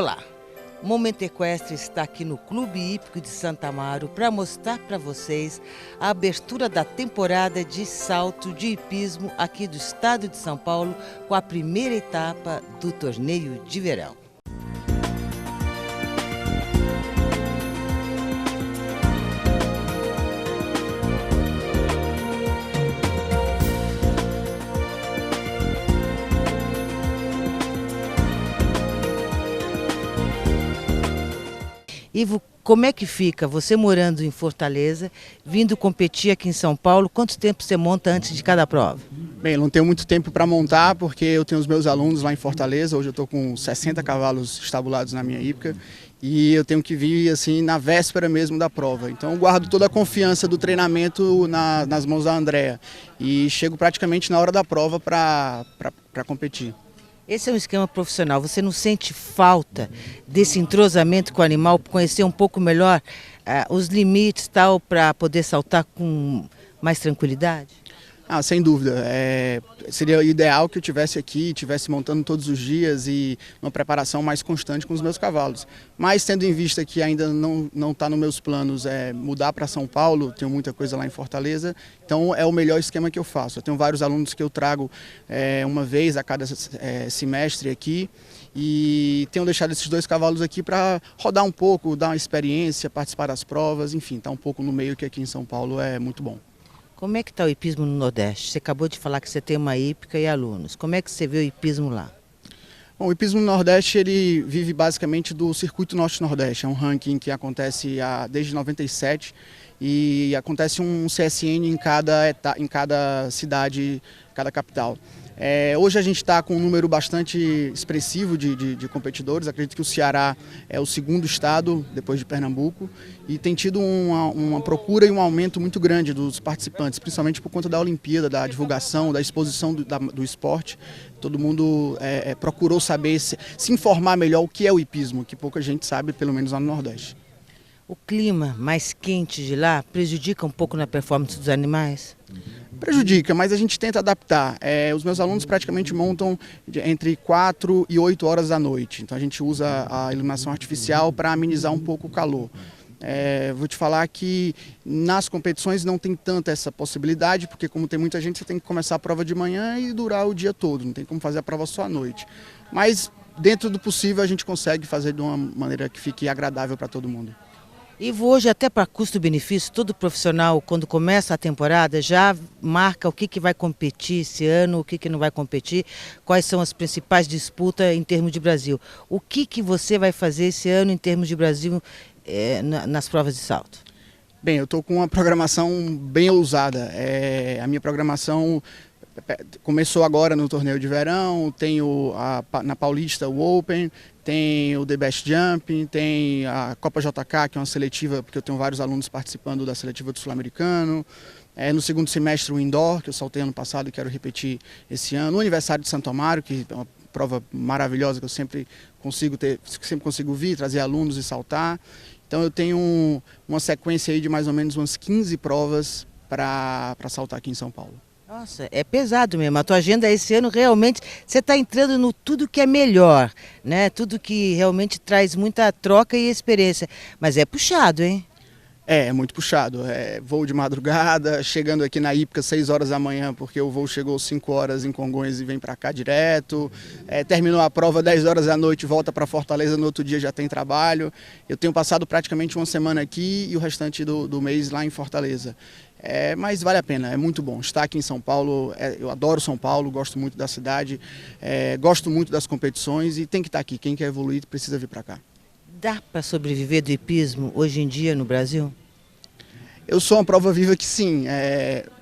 Olá, o Momento Equestre está aqui no Clube Hípico de Santa Amaro para mostrar para vocês a abertura da temporada de salto de hipismo aqui do estado de São Paulo com a primeira etapa do torneio de verão. Ivo, como é que fica você morando em Fortaleza, vindo competir aqui em São Paulo? Quanto tempo você monta antes de cada prova? Bem, eu não tenho muito tempo para montar porque eu tenho os meus alunos lá em Fortaleza. Hoje eu estou com 60 cavalos estabulados na minha hípica e eu tenho que vir assim na véspera mesmo da prova. Então eu guardo toda a confiança do treinamento nas mãos da Andrea e chego praticamente na hora da prova para competir. Esse é um esquema profissional. Você não sente falta desse entrosamento com o animal, conhecer um pouco melhor os limites tal para poder saltar com mais tranquilidade? Sem dúvida. Seria ideal que eu estivesse aqui, estivesse montando todos os dias e uma preparação mais constante com os meus cavalos. Mas tendo em vista que ainda não está nos meus planos mudar para São Paulo, tenho muita coisa lá em Fortaleza, então é o melhor esquema que eu faço. Eu tenho vários alunos que eu trago uma vez a cada semestre aqui e tenho deixado esses dois cavalos aqui para rodar um pouco, dar uma experiência, participar das provas, enfim, estar um pouco no meio que aqui em São Paulo é muito bom. Como é que está o hipismo no Nordeste? Você acabou de falar que você tem uma hípica e alunos. Como é que você vê o hipismo lá? Bom, o hipismo no Nordeste ele vive basicamente do Circuito Norte-Nordeste. É um ranking que acontece desde 97 e acontece um CSN em cada cidade, cada capital. Hoje a gente está com um número bastante expressivo de competidores. Acredito que o Ceará é o segundo estado, depois de Pernambuco, e tem tido uma procura e um aumento muito grande dos participantes, principalmente por conta da Olimpíada, da divulgação, da exposição do esporte. Todo mundo procurou saber, se informar melhor o que é o hipismo, que pouca gente sabe, pelo menos lá no Nordeste. O clima mais quente de lá prejudica um pouco na performance dos animais? Prejudica, mas a gente tenta adaptar. Os meus alunos praticamente montam entre 4 e 8 horas da noite. Então a gente usa a iluminação artificial para amenizar um pouco o calor. Vou te falar que nas competições não tem tanta essa possibilidade, porque como tem muita gente, você tem que começar a prova de manhã e durar o dia todo. Não tem como fazer a prova só à noite. Mas dentro do possível a gente consegue fazer de uma maneira que fique agradável para todo mundo. E hoje, até para custo-benefício, todo profissional, quando começa a temporada, já marca o que vai competir esse ano, o que não vai competir, quais são as principais disputas em termos de Brasil. O que você vai fazer esse ano em termos de Brasil nas provas de salto? Bem, eu estou com uma programação bem ousada. A minha programação começou agora no torneio de verão, tenho na Paulista o Open, tem o The Best Jump, tem a Copa JK, que é uma seletiva, porque eu tenho vários alunos participando da seletiva do Sul-Americano. No segundo semestre o Indoor, que eu saltei ano passado e quero repetir esse ano. O Aniversário de Santo Amaro, que é uma prova maravilhosa que eu sempre consigo vir, trazer alunos e saltar. Então eu tenho uma sequência aí de mais ou menos umas 15 provas para saltar aqui em São Paulo. Nossa, é pesado mesmo. A tua agenda esse ano realmente, você está entrando no tudo que é melhor, né? Tudo que realmente traz muita troca e experiência. Mas é puxado, hein? É muito puxado. Voo de madrugada, chegando aqui na hípica 6 horas da manhã, porque o voo chegou 5 horas em Congonhas e vem para cá direto. Terminou a prova 10 horas da noite, volta para Fortaleza, no outro dia já tem trabalho. Eu tenho passado praticamente uma semana aqui e o restante do mês lá em Fortaleza. Mas vale a pena, é muito bom estar aqui em São Paulo. Eu adoro São Paulo, gosto muito da cidade, gosto muito das competições e tem que estar aqui. Quem quer evoluir precisa vir para cá. Dá para sobreviver do hipismo hoje em dia no Brasil? Eu sou uma prova viva que sim.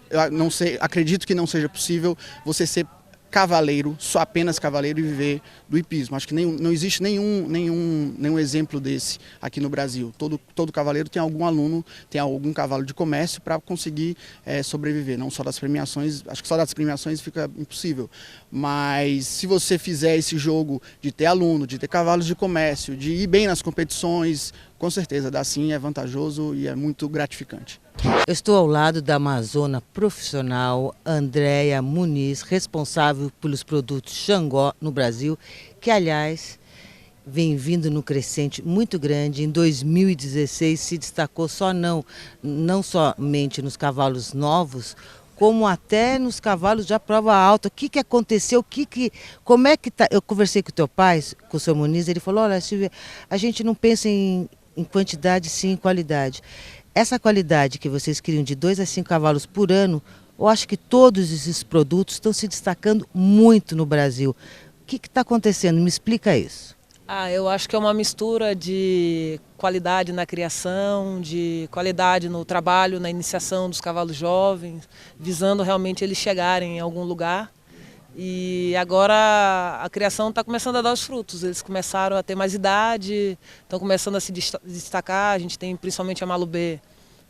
Eu não sei, acredito que não seja possível você ser cavaleiro, só apenas cavaleiro e viver do hipismo. Acho que não existe nenhum exemplo desse aqui no Brasil. Todo cavaleiro tem algum aluno, tem algum cavalo de comércio para conseguir sobreviver, não só das premiações. Acho que só das premiações fica impossível. Mas se você fizer esse jogo de ter aluno, de ter cavalos de comércio, de ir bem nas competições, com certeza dá sim, é vantajoso e é muito gratificante. Eu estou ao lado da amazona profissional Andrea Muniz, responsável pelos produtos Xangó no Brasil, que aliás vem vindo no crescente muito grande. Em 2016 se destacou não somente nos cavalos novos, como até nos cavalos de prova alta. O que aconteceu? Como é que tá? Eu conversei com o teu pai, com o seu Muniz, ele falou: olha, Silvia, a gente não pensa em quantidade, sim em qualidade. Essa qualidade que vocês criam de 2 a 5 cavalos por ano, eu acho que todos esses produtos estão se destacando muito no Brasil. O que está acontecendo? Me explica isso. Eu acho que é uma mistura de qualidade na criação, de qualidade no trabalho, na iniciação dos cavalos jovens, visando realmente eles chegarem em algum lugar. E agora a criação está começando a dar os frutos, eles começaram a ter mais idade, estão começando a se destacar. A gente tem principalmente a Malubê,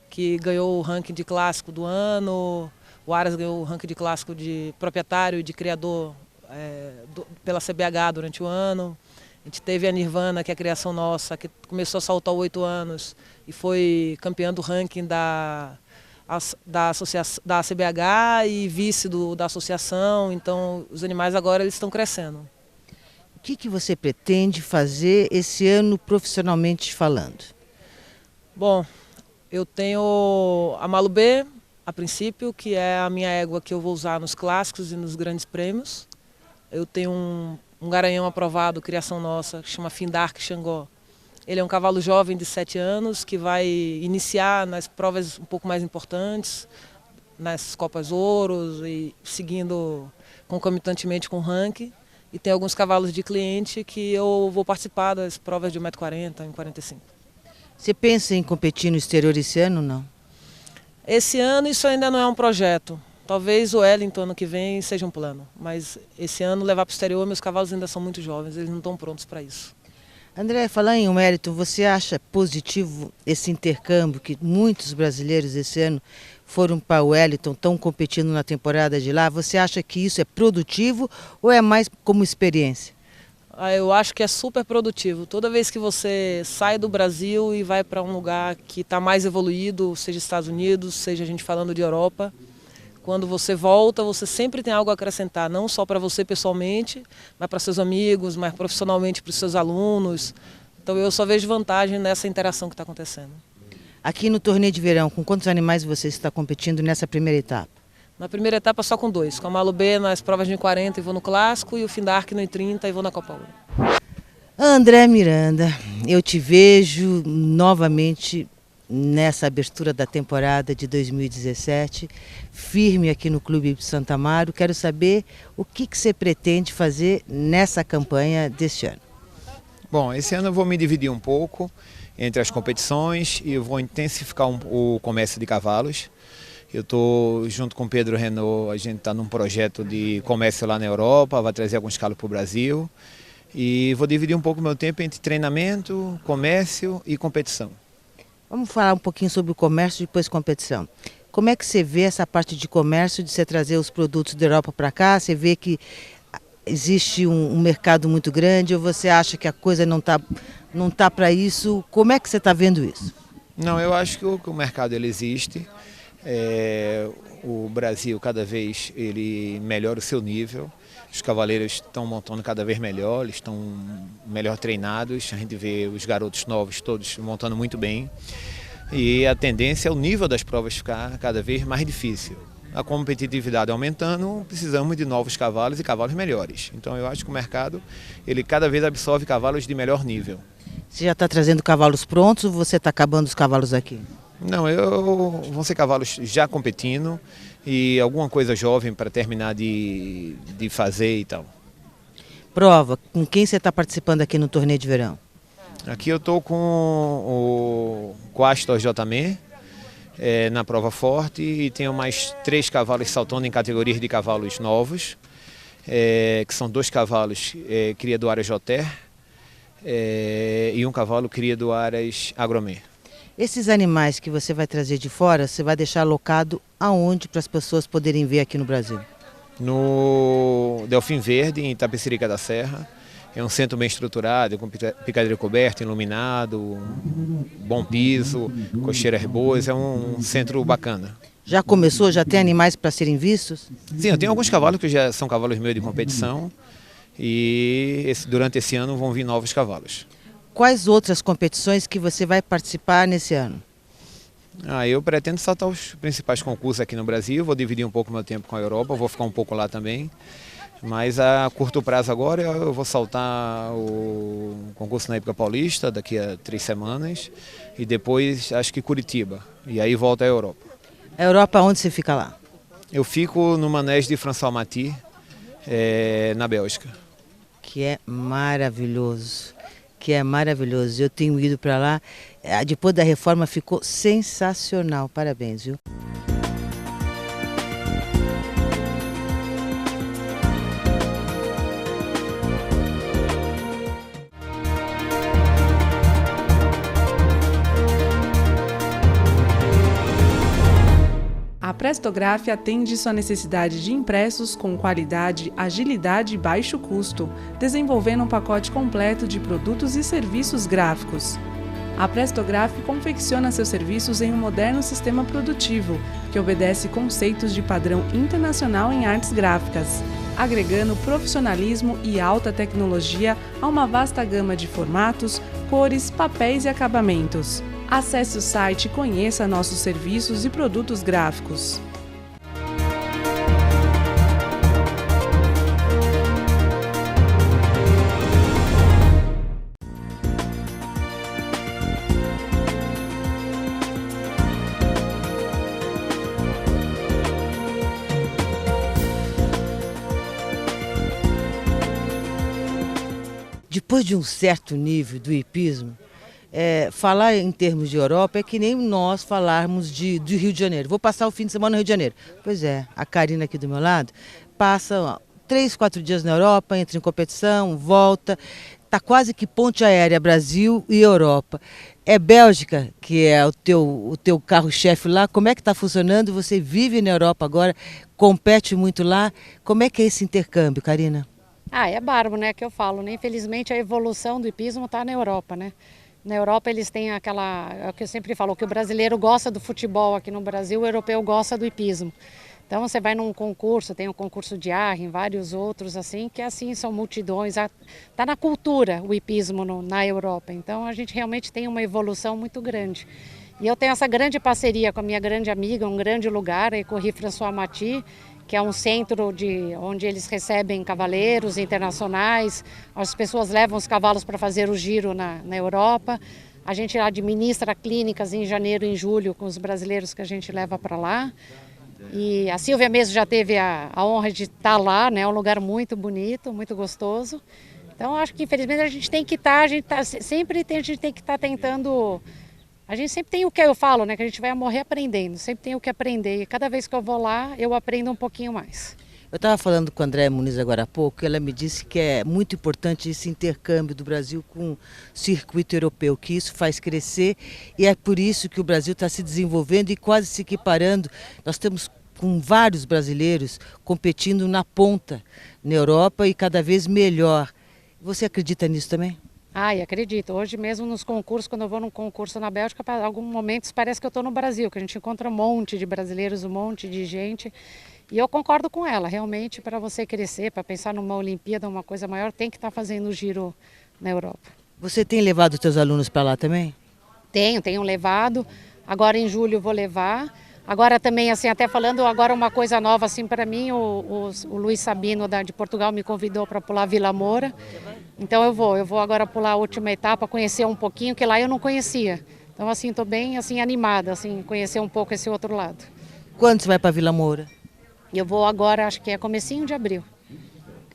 que ganhou o ranking de clássico do ano, o Aras ganhou o ranking de clássico de proprietário e de criador pela CBH durante o ano. A gente teve a Nirvana, que é a criação nossa, que começou a saltar aos 8 anos e foi campeã do ranking da CBH e vice da associação. Então os animais agora eles estão crescendo. O que você pretende fazer esse ano profissionalmente falando? Bom, eu tenho a Malubê, a princípio, que é a minha égua que eu vou usar nos clássicos e nos grandes prêmios. Eu tenho um garanhão aprovado, criação nossa, que chama Findark Xangó. Ele é um cavalo jovem de 7 anos que vai iniciar nas provas um pouco mais importantes, nas Copas Ouros e seguindo concomitantemente com o ranking. E tem alguns cavalos de cliente que eu vou participar das provas de 1,40 m, 1,45 m. Você pensa em competir no exterior esse ano ou não? Esse ano isso ainda não é um projeto. Talvez o Wellington ano que vem seja um plano, mas esse ano levar para o exterior, meus cavalos ainda são muito jovens, eles não estão prontos para isso. André, falando em Wellington, você acha positivo esse intercâmbio que muitos brasileiros esse ano foram para o Wellington, estão competindo na temporada de lá? Você acha que isso é produtivo ou é mais como experiência? Eu acho que é super produtivo. Toda vez que você sai do Brasil e vai para um lugar que está mais evoluído, seja Estados Unidos, seja a gente falando de Europa, quando você volta, você sempre tem algo a acrescentar, não só para você pessoalmente, mas para seus amigos, mas profissionalmente para os seus alunos. Então eu só vejo vantagem nessa interação que está acontecendo. Aqui no torneio de verão, com quantos animais você está competindo nessa primeira etapa? Na primeira etapa só com 2, com a Malubê nas provas de 40 e vou no clássico e o Findark no 30 e vou na Copa Ouro. André Miranda, eu te vejo novamente nessa abertura da temporada de 2017, firme aqui no Clube Santa Amaro. Quero saber o que você pretende fazer nessa campanha deste ano. Bom, esse ano eu vou me dividir um pouco entre as competições e eu vou intensificar o comércio de cavalos. Eu estou junto com o Pedro Renault, a gente está num projeto de comércio lá na Europa, vai trazer alguns cavalos para o Brasil. E vou dividir um pouco o meu tempo entre treinamento, comércio e competição. Vamos falar um pouquinho sobre o comércio e depois competição. Como é que você vê essa parte de comércio, de você trazer os produtos da Europa para cá? Você vê que existe um mercado muito grande ou você acha que a coisa não tá para isso? Como é que você está vendo isso? Não, eu acho que o mercado ele existe. O Brasil cada vez ele melhora o seu nível. Os cavaleiros estão montando cada vez melhor, eles estão melhor treinados. A gente vê os garotos novos todos montando muito bem. E a tendência é o nível das provas ficar cada vez mais difícil. A competitividade aumentando, precisamos de novos cavalos e cavalos melhores. Então eu acho que o mercado ele cada vez absorve cavalos de melhor nível. Você já está trazendo cavalos prontos ou você está acabando os cavalos aqui? Não, vão ser cavalos já competindo e alguma coisa jovem para terminar de fazer e tal. Prova, com quem você está participando aqui no torneio de verão? Aqui eu estou com o Astor JM na prova forte e tenho mais 3 cavalos saltando em categorias de cavalos novos, que são 2 cavalos cria do Aras Joter e um cavalo cria do Aras Agromê. Esses animais que você vai trazer de fora, você vai deixar alocado aonde para as pessoas poderem ver aqui no Brasil? No Delfim Verde, em Itapecerica da Serra. É um centro bem estruturado, com picadeira coberta, iluminado, bom piso, cocheiras boas, é um centro bacana. Já começou? Já tem animais para serem vistos? Sim, eu tenho alguns cavalos que já são cavalos meus de competição e durante esse ano vão vir novos cavalos. Quais outras competições que você vai participar nesse ano? Eu pretendo saltar os principais concursos aqui no Brasil, vou dividir um pouco meu tempo com a Europa, vou ficar um pouco lá também. Mas a curto prazo agora eu vou saltar o concurso na Hípica Paulista daqui a 3 semanas e depois acho que Curitiba, e aí volto à Europa. A Europa, onde você fica lá? Eu fico no Manège de François Mathy, na Bélgica. Que é maravilhoso. Eu tenho ido para lá, depois da reforma ficou sensacional, parabéns, viu? A Prestograph atende sua necessidade de impressos com qualidade, agilidade e baixo custo, desenvolvendo um pacote completo de produtos e serviços gráficos. A Prestograph confecciona seus serviços em um moderno sistema produtivo, que obedece conceitos de padrão internacional em artes gráficas, agregando profissionalismo e alta tecnologia a uma vasta gama de formatos, cores, papéis e acabamentos. Acesse o site e conheça nossos serviços e produtos gráficos. Depois de um certo nível do hipismo, falar em termos de Europa é que nem nós falarmos do Rio de Janeiro. Vou passar o fim de semana no Rio de Janeiro. Pois é, a Karina aqui do meu lado passa 3, 4 dias na Europa, entra em competição, volta. Está quase que ponte aérea Brasil e Europa. É Bélgica, que é o teu carro-chefe lá. Como é que está funcionando? Você vive na Europa agora, compete muito lá. Como é que é esse intercâmbio, Karina? É bárbaro, né, que eu falo, né? Infelizmente a evolução do hipismo está na Europa, né? Na Europa eles têm é o que eu sempre falo, que o brasileiro gosta do futebol aqui no Brasil, o europeu gosta do hipismo. Então você vai num concurso, tem o concurso de Arren, vários outros assim, que assim são multidões, está na cultura o hipismo na Europa. Então a gente realmente tem uma evolução muito grande. E eu tenho essa grande parceria com a minha grande amiga, um grande lugar, a Écurie François Mathy, que é um centro onde eles recebem cavaleiros internacionais, as pessoas levam os cavalos para fazer o giro na Europa. A gente administra clínicas em janeiro e em julho com os brasileiros que a gente leva para lá. E a Silvia mesmo já teve a honra de estar lá, né? É um lugar muito bonito, muito gostoso. Então acho que infelizmente a gente tem que estar, sempre tem que estar tentando. A gente sempre tem o que eu falo, né? Que a gente vai morrer aprendendo, sempre tem o que aprender. E cada vez que eu vou lá, eu aprendo um pouquinho mais. Eu estava falando com a Andréa Muniz agora há pouco, e ela me disse que é muito importante esse intercâmbio do Brasil com o circuito europeu, que isso faz crescer e é por isso que o Brasil está se desenvolvendo e quase se equiparando. Nós estamos com vários brasileiros competindo na ponta na Europa e cada vez melhor. Você acredita nisso também? E acredito. Hoje mesmo nos concursos, quando eu vou num concurso na Bélgica, para alguns momentos parece que eu estou no Brasil, que a gente encontra um monte de brasileiros, um monte de gente. E eu concordo com ela, realmente para você crescer, para pensar numa Olimpíada, uma coisa maior, tem que estar fazendo o giro na Europa. Você tem levado os seus alunos para lá também? Tenho levado. Agora em julho eu vou levar. Agora também, assim, até falando agora uma coisa nova assim para mim, o Luiz Sabino de Portugal me convidou para pular Vila Moura. Então eu vou agora pular a última etapa, conhecer um pouquinho, que lá eu não conhecia. Então assim, estou bem assim animada, assim, conhecer um pouco esse outro lado. Quando você vai para Vila Moura? Eu vou agora, acho que é comecinho de abril.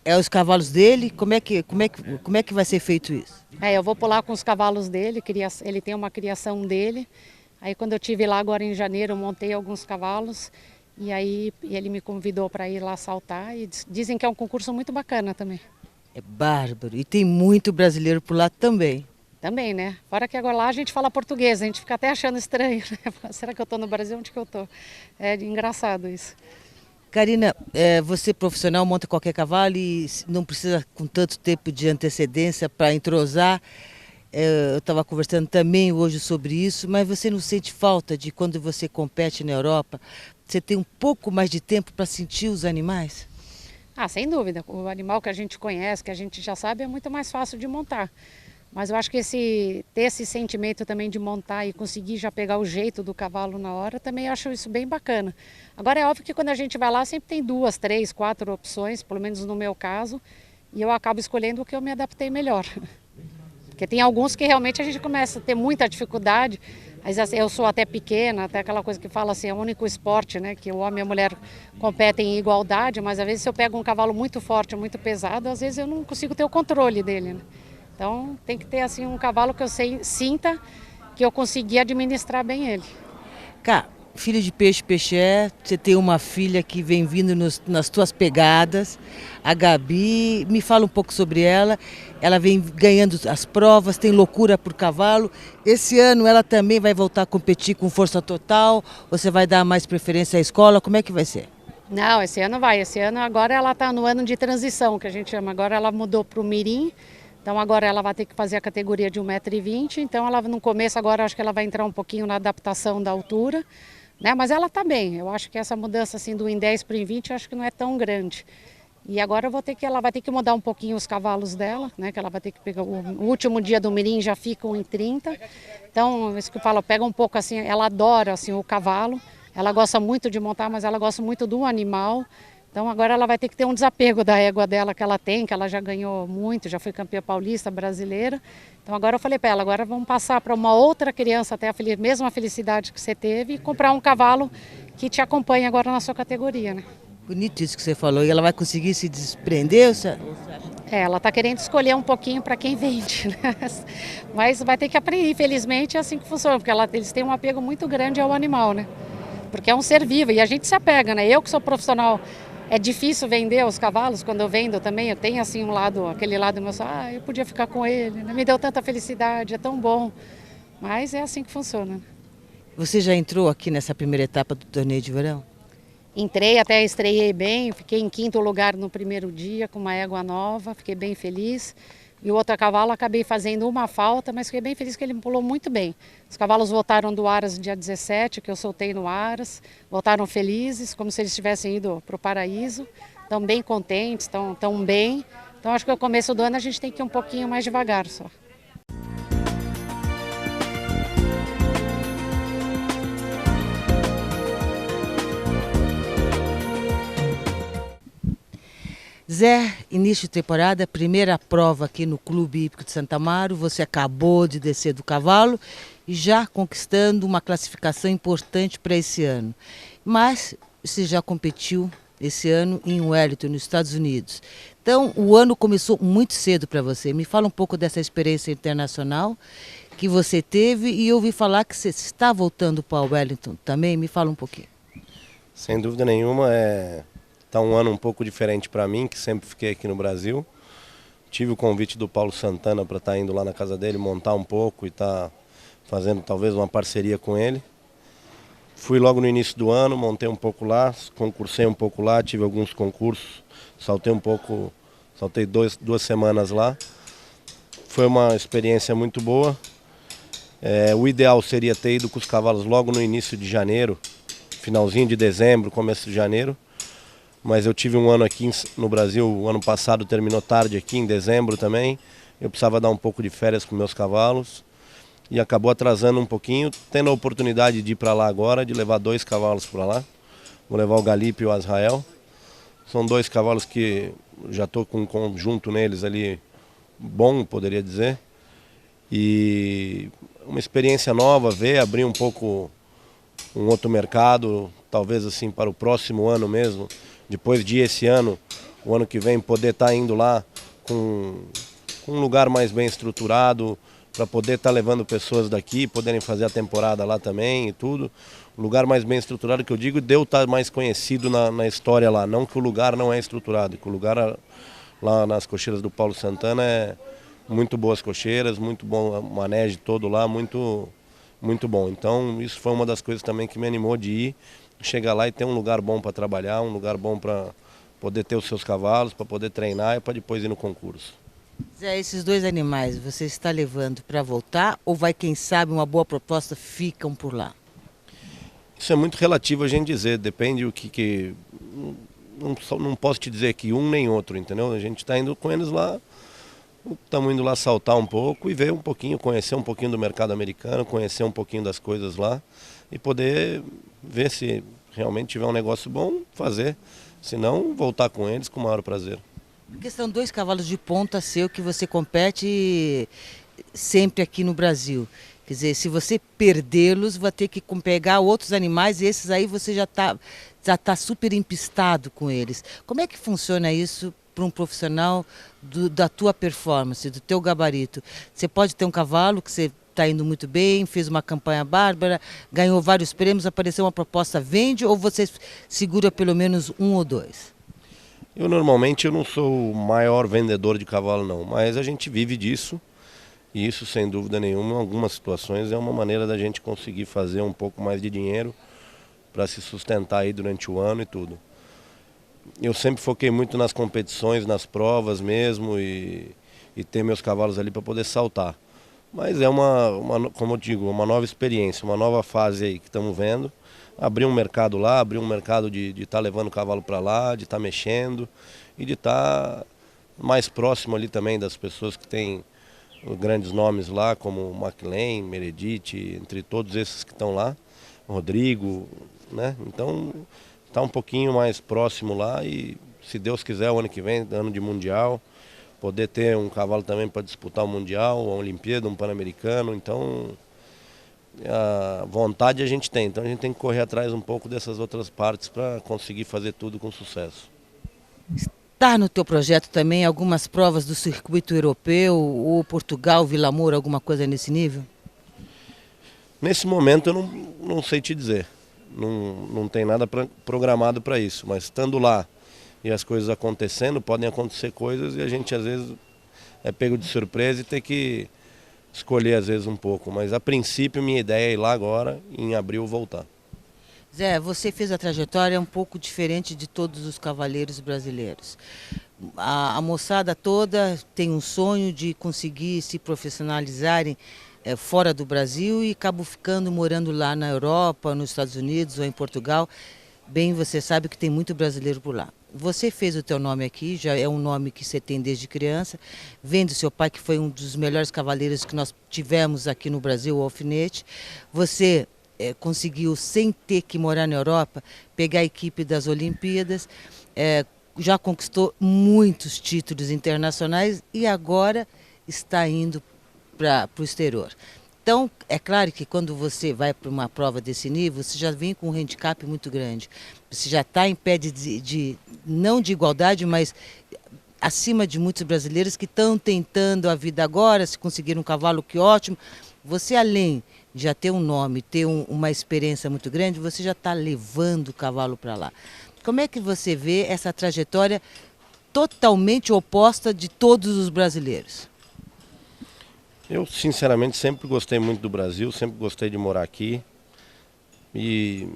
É os cavalos dele? Como é que vai ser feito isso? Eu vou pular com os cavalos dele, ele tem uma criação dele. Aí quando eu estive lá agora em janeiro, eu montei alguns cavalos e aí ele me convidou para ir lá saltar e dizem que é um concurso muito bacana também. É bárbaro e tem muito brasileiro por lá também. Também, né? Fora que agora lá a gente fala português, a gente fica até achando estranho, né? Será que eu estou no Brasil? Onde que eu estou? É engraçado isso. Karina, você profissional monta qualquer cavalo e não precisa com tanto tempo de antecedência para entrosar. Eu estava conversando também hoje sobre isso, mas você não sente falta de quando você compete na Europa, você tem um pouco mais de tempo para sentir os animais? Ah, sem dúvida, o animal que a gente conhece, que a gente já sabe, é muito mais fácil de montar. Mas eu acho que ter esse sentimento também de montar e conseguir já pegar o jeito do cavalo na hora, também acho isso bem bacana. Agora é óbvio que quando a gente vai lá sempre tem 2, 3, 4 opções, pelo menos no meu caso, e eu acabo escolhendo o que eu me adaptei melhor. Porque tem alguns que realmente a gente começa a ter muita dificuldade, mas assim, eu sou até pequena, até aquela coisa que fala assim, é o único esporte, né, que o homem e a mulher competem em igualdade, mas às vezes se eu pego um cavalo muito forte, muito pesado, às vezes eu não consigo ter o controle dele, né? Então tem que ter assim um cavalo que eu sinta que eu consegui administrar bem ele. Cá, filho de peixe, peixe é, você tem uma filha que vem vindo nas tuas pegadas, a Gabi, me fala um pouco sobre ela. Ela vem ganhando as provas, tem loucura por cavalo. Esse ano ela também vai voltar a competir com força total? Você vai dar mais preferência à escola? Como é que vai ser? Não, esse ano vai. Esse ano agora ela está no ano de transição, que a gente chama. Agora ela mudou para o Mirim. Então agora ela vai ter que fazer a categoria de 1,20 m, então ela no começo agora acho que ela vai entrar um pouquinho na adaptação da altura, né? Mas ela está bem, eu acho que essa mudança assim do 1,10 para o 1,20 acho que não é tão grande. E agora ela vai ter que mudar um pouquinho os cavalos dela, né? Que ela vai ter que pegar, o último dia do mirim já fica em 30, então isso que eu falo, pega um pouco assim, ela adora assim, o cavalo, ela gosta muito de montar, mas ela gosta muito do animal. Então agora ela vai ter que ter um desapego da égua dela que ela tem, que ela já ganhou muito, já foi campeã paulista, brasileira. Então agora eu falei para ela, agora vamos passar para uma outra criança, até a mesma felicidade que você teve, e comprar um cavalo que te acompanhe agora na sua categoria, né? Bonito isso que você falou. E ela vai conseguir se desprender? Ela está querendo escolher um pouquinho para quem vende, né? Mas vai ter que aprender, infelizmente é assim que funciona, porque eles têm um apego muito grande ao animal, né? Porque é um ser vivo e a gente se apega, né? Eu que sou profissional, é difícil vender os cavalos, quando eu vendo também, eu tenho assim um lado, aquele lado meu, eu podia ficar com ele, né? Me deu tanta felicidade, é tão bom, mas é assim que funciona. Você já entrou aqui nessa primeira etapa do torneio de verão? Entrei, até estreiei bem, fiquei em 5º lugar no primeiro dia, com uma égua nova, fiquei bem feliz. E o outro cavalo acabei fazendo uma falta, mas fiquei bem feliz que ele pulou muito bem. Os cavalos voltaram do Aras dia 17, que eu soltei no Aras, voltaram felizes, como se eles tivessem ido para o paraíso. Estão bem contentes, estão bem. Então acho que no começo do ano a gente tem que ir um pouquinho mais devagar só. Zé, início de temporada, primeira prova aqui no Clube Hípico de Santa Amaro, você acabou de descer do cavalo e já conquistando uma classificação importante para esse ano. Mas você já competiu esse ano em Wellington, nos Estados Unidos. Então o ano começou muito cedo para você. Me fala um pouco dessa experiência internacional que você teve e eu ouvi falar que você está voltando para Wellington também. Me fala um pouquinho. Sem dúvida nenhuma, Tá um ano um pouco diferente para mim, que sempre fiquei aqui no Brasil. Tive o convite do Paulo Santana para estar indo lá na casa dele, montar um pouco e estar fazendo talvez uma parceria com ele. Fui logo no início do ano, montei um pouco lá, concursei um pouco lá, tive alguns concursos, saltei um pouco, saltei duas semanas lá. Foi uma experiência muito boa. O ideal seria ter ido com os cavalos logo no início de janeiro, finalzinho de dezembro, começo de janeiro. Mas eu tive um ano aqui no Brasil, o ano passado terminou tarde aqui, em dezembro também. Eu precisava dar um pouco de férias com meus cavalos e acabou atrasando um pouquinho, tendo a oportunidade de ir para lá agora, de levar 2 cavalos para lá. Vou levar o Galipe e o Azrael. São 2 cavalos que já estou com um conjunto neles ali bom, poderia dizer. E uma experiência nova, abrir um pouco um outro mercado, talvez assim para o próximo ano mesmo. Depois de esse ano, o ano que vem, poder estar indo lá com um lugar mais bem estruturado, para poder estar levando pessoas daqui, poderem fazer a temporada lá também e tudo. O lugar mais bem estruturado que eu digo, deu estar mais conhecido na história lá. Não que o lugar não é estruturado, que o lugar lá nas cocheiras do Paulo Santana é muito boas cocheiras, muito bom o manejo todo lá, muito bom. Então isso foi uma das coisas também que me animou de ir. Chegar lá e ter um lugar bom para trabalhar, um lugar bom para poder ter os seus cavalos, para poder treinar e para depois ir no concurso. Zé, esses 2 animais você está levando para voltar ou vai, quem sabe, uma boa proposta, ficam por lá? Isso é muito relativo a gente dizer, depende o que não posso te dizer que um nem outro, entendeu? A gente está indo com eles lá, estamos indo lá saltar um pouco e ver um pouquinho, conhecer um pouquinho do mercado americano, conhecer um pouquinho das coisas lá e poder ver se realmente tiver um negócio bom, fazer. Se não, voltar com eles com o maior prazer. Porque são 2 cavalos de ponta seu que você compete sempre aqui no Brasil. Quer dizer, se você perdê-los, vai ter que pegar outros animais e esses aí você já tá super empistado com eles. Como é que funciona isso para um profissional da tua performance, do teu gabarito? Você pode ter um cavalo que você está indo muito bem, fez uma campanha bárbara, ganhou vários prêmios, apareceu uma proposta, vende, ou você segura pelo menos 1 ou 2? Eu normalmente não sou o maior vendedor de cavalo não, mas a gente vive disso. E isso, sem dúvida nenhuma, em algumas situações é uma maneira da gente conseguir fazer um pouco mais de dinheiro para se sustentar aí durante o ano e tudo. Eu sempre foquei muito nas competições, nas provas mesmo e ter meus cavalos ali para poder saltar. Mas é como eu digo, uma nova experiência, uma nova fase aí que estamos vendo. Abrir um mercado lá, abrir um mercado de estar levando o cavalo para lá, de estar mexendo e de estar mais próximo ali também das pessoas que têm grandes nomes lá, como McLean, Meredith, entre todos esses que estão lá, Rodrigo, né? Então, está um pouquinho mais próximo lá e, se Deus quiser, o ano que vem, ano de Mundial, poder ter um cavalo também para disputar o Mundial, a Olimpíada, um Pan-Americano. Então, a vontade a gente tem, então a gente tem que correr atrás um pouco dessas outras partes para conseguir fazer tudo com sucesso. Está no teu projeto também algumas provas do circuito europeu, ou Portugal, Vila Moura, alguma coisa nesse nível? Nesse momento eu não sei te dizer, não tem nada programado para isso, mas estando lá e as coisas acontecendo, podem acontecer coisas e a gente às vezes é pego de surpresa e tem que escolher às vezes um pouco, mas a princípio minha ideia é ir lá agora e em abril voltar. Zé, você fez a trajetória um pouco diferente de todos os cavaleiros brasileiros. A moçada toda tem um sonho de conseguir se profissionalizarem fora do Brasil e acabam ficando morando lá na Europa, nos Estados Unidos ou em Portugal. Bem, você sabe que tem muito brasileiro por lá. Você fez o teu nome aqui, já é um nome que você tem desde criança. Vem do seu pai, que foi um dos melhores cavaleiros que nós tivemos aqui no Brasil, o Alfinete. Você conseguiu, sem ter que morar na Europa, pegar a equipe das Olimpíadas, já conquistou muitos títulos internacionais e agora está indo para o exterior. Então, é claro que quando você vai para uma prova desse nível, você já vem com um handicap muito grande. Você já está em pé não de igualdade, mas acima de muitos brasileiros que estão tentando a vida agora, se conseguir um cavalo, que ótimo. Você, além de já ter um nome, ter uma experiência muito grande, você já está levando o cavalo para lá. Como é que você vê essa trajetória totalmente oposta de todos os brasileiros? Eu, sinceramente, sempre gostei muito do Brasil, sempre gostei de morar aqui e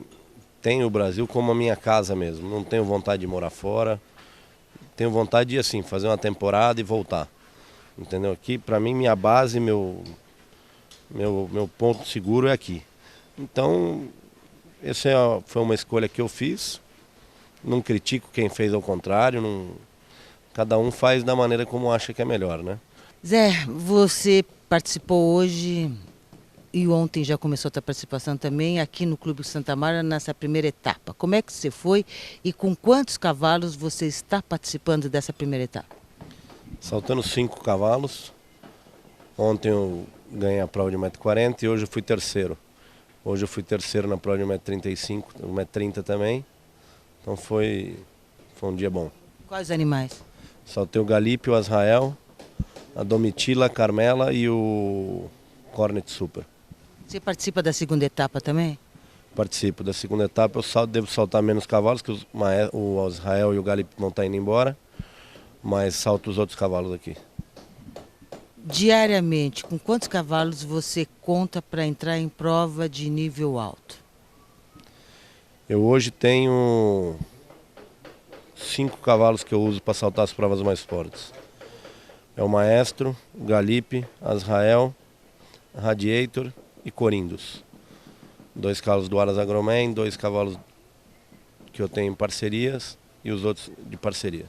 tenho o Brasil como a minha casa mesmo. Não tenho vontade de morar fora, tenho vontade de, assim, fazer uma temporada e voltar. Entendeu? Aqui, para mim, minha base, meu ponto seguro é aqui. Então, essa foi uma escolha que eu fiz. Não critico quem fez ao contrário. Cada um faz da maneira como acha que é melhor, né? Zé, você participou hoje e ontem já começou a tua participação também aqui no Clube Santa Mara nessa primeira etapa. Como é que você foi e com quantos cavalos você está participando dessa primeira etapa? Saltando 5 cavalos. Ontem eu ganhei a prova de 1,40 m e hoje eu fui terceiro. Hoje eu fui terceiro na prova de 1,35 m, 1,30 m também. Então foi um dia bom. Quais animais? Saltei o Galipe, o Azrael, a Domitila, a Carmela e o Cornet Super. Você participa da segunda etapa também? Participo da segunda etapa, eu devo saltar menos cavalos, que o Azrael e o Galipe vão estar indo embora, mas salto os outros cavalos aqui. Diariamente, com quantos cavalos você conta para entrar em prova de nível alto? Eu hoje tenho 5 cavalos que eu uso para saltar as provas mais fortes. É o Maestro, o Galipe, Azrael, Radiator e Corindos. 2 cavalos do Aras Agromen, 2 cavalos que eu tenho em parcerias e os outros de parceria.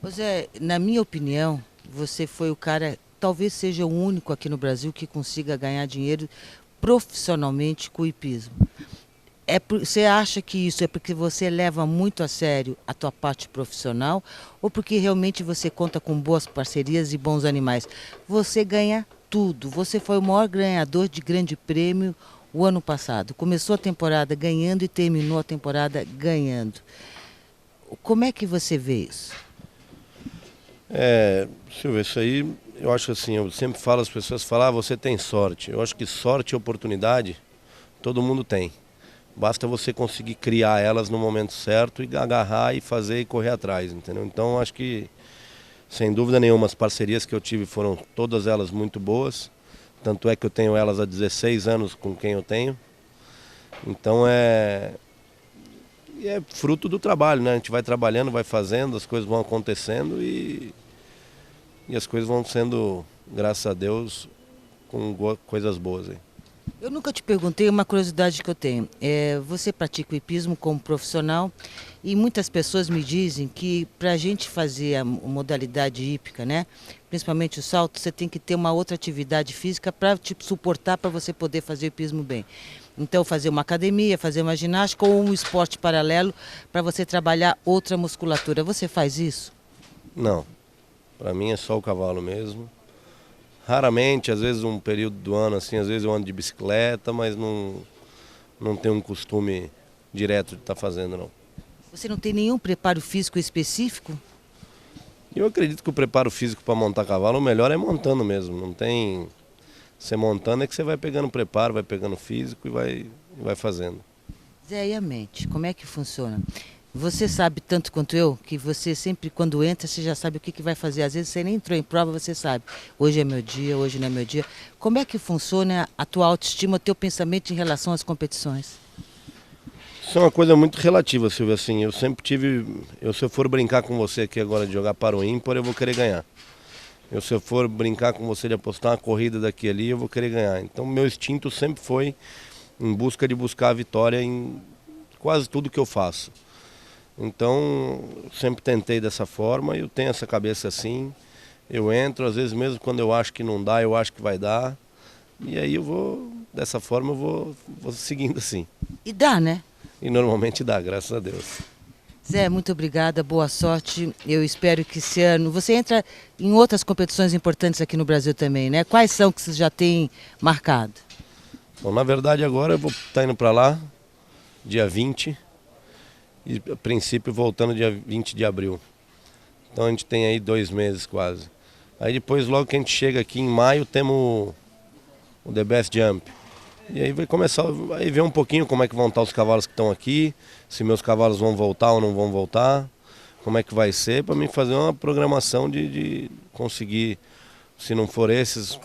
Zé, na minha opinião, você foi o cara, talvez seja o único aqui no Brasil que consiga ganhar dinheiro profissionalmente com o hipismo. Você acha que isso é porque você leva muito a sério a tua parte profissional ou porque realmente você conta com boas parcerias e bons animais? Você ganha tudo. Você foi o maior ganhador de grande prêmio o ano passado. Começou a temporada ganhando e terminou a temporada ganhando. Como é que você vê isso? Silvia, isso aí, eu acho assim, eu sempre falo, as pessoas falam, você tem sorte. Eu acho que sorte e oportunidade todo mundo tem. Basta você conseguir criar elas no momento certo e agarrar e fazer e correr atrás, entendeu? Então acho que, sem dúvida nenhuma, as parcerias que eu tive foram todas elas muito boas. Tanto é que eu tenho elas há 16 anos com quem eu tenho. Então é fruto do trabalho, né? A gente vai trabalhando, vai fazendo, as coisas vão acontecendo e as coisas vão sendo, graças a Deus, com coisas boas aí. Eu nunca te perguntei uma curiosidade que eu tenho. Você pratica o hipismo como profissional e muitas pessoas me dizem que para a gente fazer a modalidade hípica, né, principalmente o salto, você tem que ter uma outra atividade física para te suportar para você poder fazer o hipismo bem. Então fazer uma academia, fazer uma ginástica ou um esporte paralelo para você trabalhar outra musculatura. Você faz isso? Não. Para mim é só o cavalo mesmo. Raramente, às vezes um período do ano, assim, às vezes eu ando de bicicleta, mas não tenho um costume direto de estar fazendo, não. Você não tem nenhum preparo físico específico? Eu acredito que o preparo físico para montar cavalo, o melhor é montando mesmo. Não tem... Você montando é que você vai pegando preparo, vai pegando físico e vai fazendo. Zé, e a mente? Como é que funciona? Você sabe tanto quanto eu, que você sempre, quando entra, você já sabe o que vai fazer. Às vezes você nem entrou em prova, você sabe. Hoje é meu dia, hoje não é meu dia. Como é que funciona a tua autoestima, o teu pensamento em relação às competições? Isso é uma coisa muito relativa, Silvia. Assim, eu sempre tive... se eu for brincar com você aqui agora de jogar para o ímpar, eu vou querer ganhar. Se eu for brincar com você de apostar uma corrida daqui e ali, eu vou querer ganhar. Então, meu instinto sempre foi em busca de buscar a vitória em quase tudo que eu faço. Então, sempre tentei dessa forma e eu tenho essa cabeça assim. Eu entro, às vezes mesmo quando eu acho que não dá, eu acho que vai dar. E aí eu vou, dessa forma, eu vou seguindo assim. E dá, né? E normalmente dá, graças a Deus. Zé, muito obrigada, boa sorte. Eu espero que esse ano... Você entra em outras competições importantes aqui no Brasil também, né? Quais são que você já tem marcado? Bom, na verdade agora eu vou estar indo para lá, dia 20. E a princípio voltando dia 20 de abril. Então a gente tem aí 2 meses quase. Aí depois logo que a gente chega aqui em maio temos o The Best Jump. E aí vai começar a ver um pouquinho como é que vão estar os cavalos que estão aqui, se meus cavalos vão voltar ou não vão voltar, como é que vai ser, para mim fazer uma programação de conseguir, se não for esses,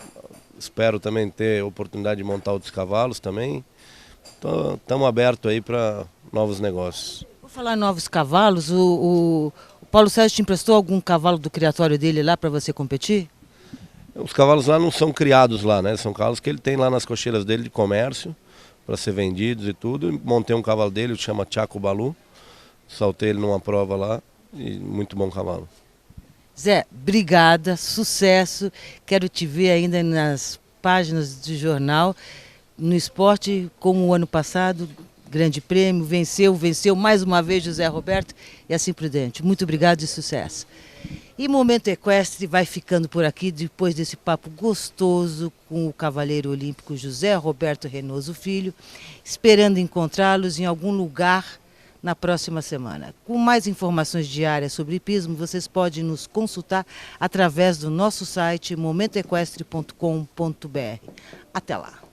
espero também ter oportunidade de montar outros cavalos também. Então estamos abertos aí para novos negócios. Vou falar em novos cavalos, o Paulo Sérgio te emprestou algum cavalo do criatório dele lá para você competir? Os cavalos lá não são criados lá, né? São cavalos que ele tem lá nas cocheiras dele de comércio, para ser vendidos e tudo. Montei um cavalo dele, chama Chaco Balu. Saltei ele numa prova lá e muito bom cavalo. Zé, obrigada, sucesso. Quero te ver ainda nas páginas do jornal, no esporte, como o ano passado, grande prêmio, venceu mais uma vez José Roberto e assim por diante. Muito obrigado e sucesso. E Momento Equestre vai ficando por aqui depois desse papo gostoso com o cavaleiro olímpico José Roberto Reynoso Filho, esperando encontrá-los em algum lugar na próxima semana. Com mais informações diárias sobre hipismo, vocês podem nos consultar através do nosso site momentoequestre.com.br. Até lá!